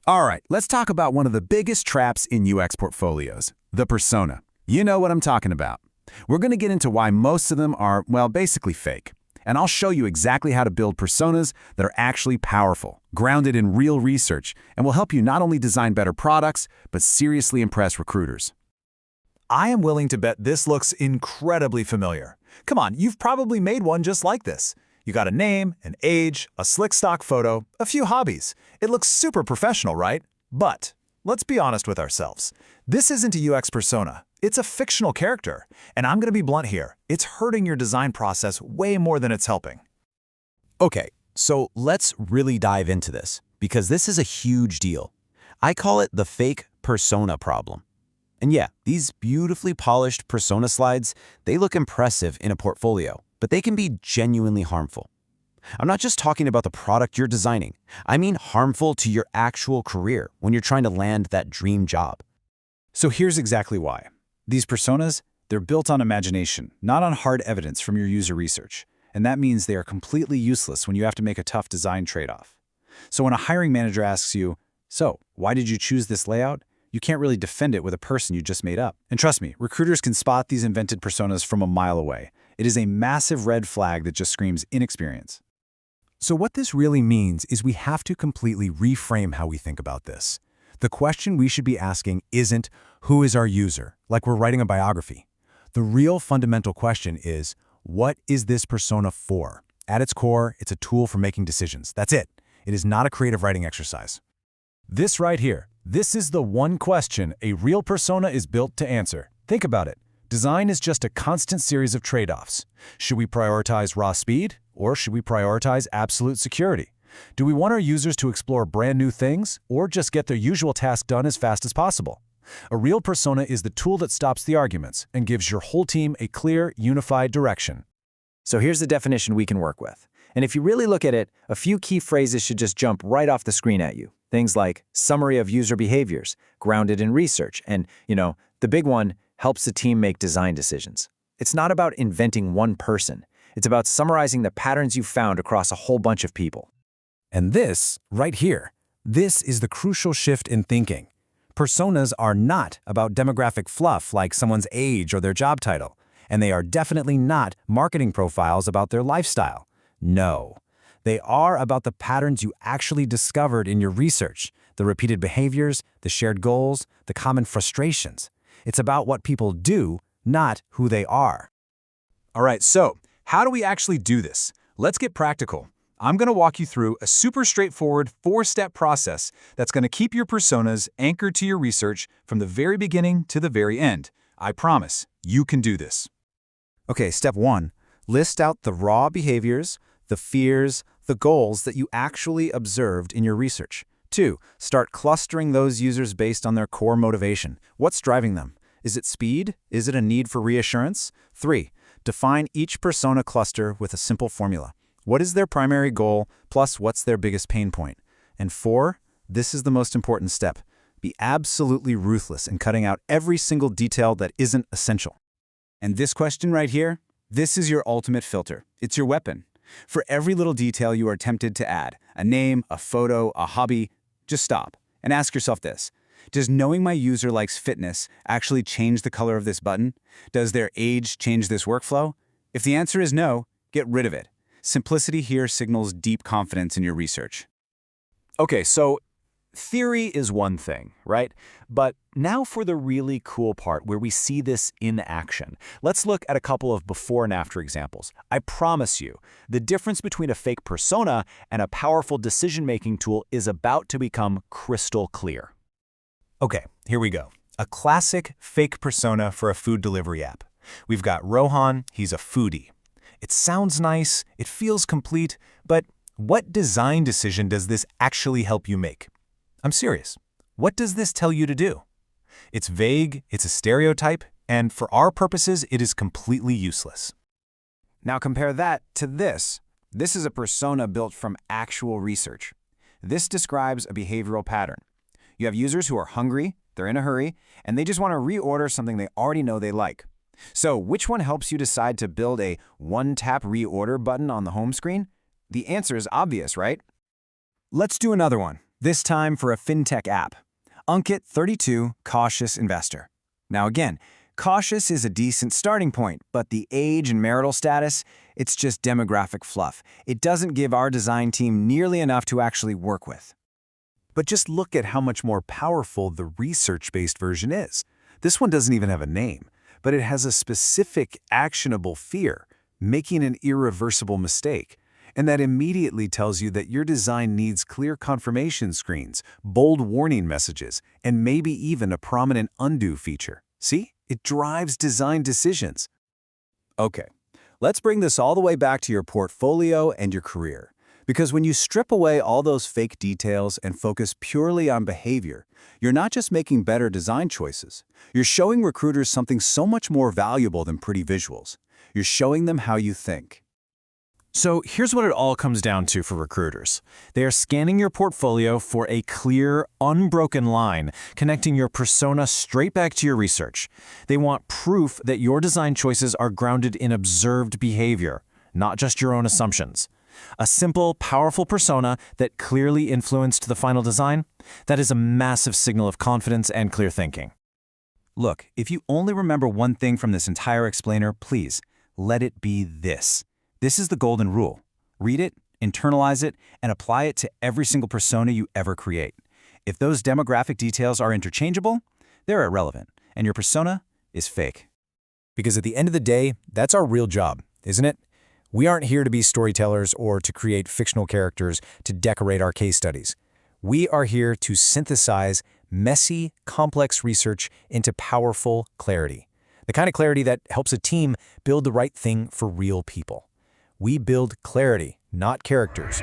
All right, let's talk about one of the biggest traps in UX portfolios, the persona. You know what I'm talking about. We're going to get into why most of them are, well, basically fake. And I'll show you exactly how to build personas that are actually powerful, grounded in real research, and will help you not only design better products, but seriously impress recruiters. I am willing to bet this looks incredibly familiar. Come on, you've probably made one just like this. You got a name, an age, a slick stock photo, a few hobbies. It looks super professional, right? But let's be honest with ourselves. This isn't a UX persona. It's a fictional character. And I'm going to be blunt here. It's hurting your design process way more than it's helping. Okay, so let's really dive into this, because this is a huge deal. I call it the fake persona problem. And yeah, these beautifully polished persona slides, they look impressive in a portfolio, but they can be genuinely harmful. I'm not just talking about the product you're designing. I mean harmful to your actual career when you're trying to land that dream job. So here's exactly why. These personas, they're built on imagination, not on hard evidence from your user research. And that means they are completely useless when you have to make a tough design trade-off. So when a hiring manager asks you, "So, why did you choose this layout?" you can't really defend it with a person you just made up. And trust me, recruiters can spot these invented personas from a mile away. It is a massive red flag that just screams inexperience. So what this really means is we have to completely reframe how we think about this. The question we should be asking isn't, who is our user, like we're writing a biography. The real fundamental question is, what is this persona for? At its core, it's a tool for making decisions. That's it. It is not a creative writing exercise. This right here, this is the one question a real persona is built to answer. Think about it. Design is just a constant series of trade-offs. Should we prioritize raw speed, or should we prioritize absolute security? Do we want our users to explore brand new things, or just get their usual task done as fast as possible? A real persona is the tool that stops the arguments and gives your whole team a clear, unified direction. So here's the definition we can work with. And if you really look at it, a few key phrases should just jump right off the screen at you. Things like summary of user behaviors, grounded in research, and, the big one, helps the team make design decisions. It's not about inventing one person. It's about summarizing the patterns you've found across a whole bunch of people. And this, right here, this is the crucial shift in thinking. Personas are not about demographic fluff like someone's age or their job title, and they are definitely not marketing profiles about their lifestyle. No. They are about the patterns you actually discovered in your research, the repeated behaviors, the shared goals, the common frustrations. It's about what people do, not who they are. All right, so how do we actually do this? Let's get practical. I'm going to walk you through a super straightforward 4-step process that's going to keep your personas anchored to your research from the very beginning to the very end. I promise, you can do this. Okay, step 1. List out the raw behaviors, the fears, the goals that you actually observed in your research. 2. Start clustering those users based on their core motivation. What's driving them? Is it speed? Is it a need for reassurance? 3. Define each persona cluster with a simple formula. What is their primary goal, plus what's their biggest pain point? And 4, this is the most important step. Be absolutely ruthless in cutting out every single detail that isn't essential. And this question right here, this is your ultimate filter. It's your weapon. For every little detail you are tempted to add, a name, a photo, a hobby, just stop and ask yourself this. Does knowing my user likes fitness actually change the color of this button? Does their age change this workflow? If the answer is no, get rid of it. Simplicity here signals deep confidence in your research. Okay, so theory is one thing, right? But now for the really cool part where we see this in action. Let's look at a couple of before and after examples. I promise you, the difference between a fake persona and a powerful decision-making tool is about to become crystal clear. Okay, here we go. A classic fake persona for a food delivery app. We've got Rohan, he's a foodie. It sounds nice, it feels complete, but what design decision does this actually help you make? I'm serious. What does this tell you to do? It's vague, it's a stereotype, and for our purposes, it is completely useless. Now compare that to this. This is a persona built from actual research. This describes a behavioral pattern. You have users who are hungry, they're in a hurry, and they just want to reorder something they already know they like. So which one helps you decide to build a one-tap reorder button on the home screen? The answer is obvious, right? Let's do another one. This time for a fintech app. Ankit, 32, cautious investor. Now again, cautious is a decent starting point, but the age and marital status, it's just demographic fluff. It doesn't give our design team nearly enough to actually work with. But just look at how much more powerful the research-based version is. This one doesn't even have a name, but it has a specific actionable fear, making an irreversible mistake. And that immediately tells you that your design needs clear confirmation screens, bold warning messages, and maybe even a prominent undo feature. See? It drives design decisions. Okay, let's bring this all the way back to your portfolio and your career. Because when you strip away all those fake details and focus purely on behavior, you're not just making better design choices. You're showing recruiters something so much more valuable than pretty visuals. You're showing them how you think. So here's what it all comes down to for recruiters. They are scanning your portfolio for a clear, unbroken line connecting your persona straight back to your research. They want proof that your design choices are grounded in observed behavior, not just your own assumptions. A simple, powerful persona that clearly influenced the final design, that is a massive signal of confidence and clear thinking. Look, if you only remember one thing from this entire explainer, please, let it be this. This is the golden rule. Read it, internalize it, and apply it to every single persona you ever create. If those demographic details are interchangeable, they're irrelevant, and your persona is fake. Because at the end of the day, that's our real job, isn't it? We aren't here to be storytellers or to create fictional characters to decorate our case studies. We are here to synthesize messy, complex research into powerful clarity. The kind of clarity that helps a team build the right thing for real people. We build clarity, not characters.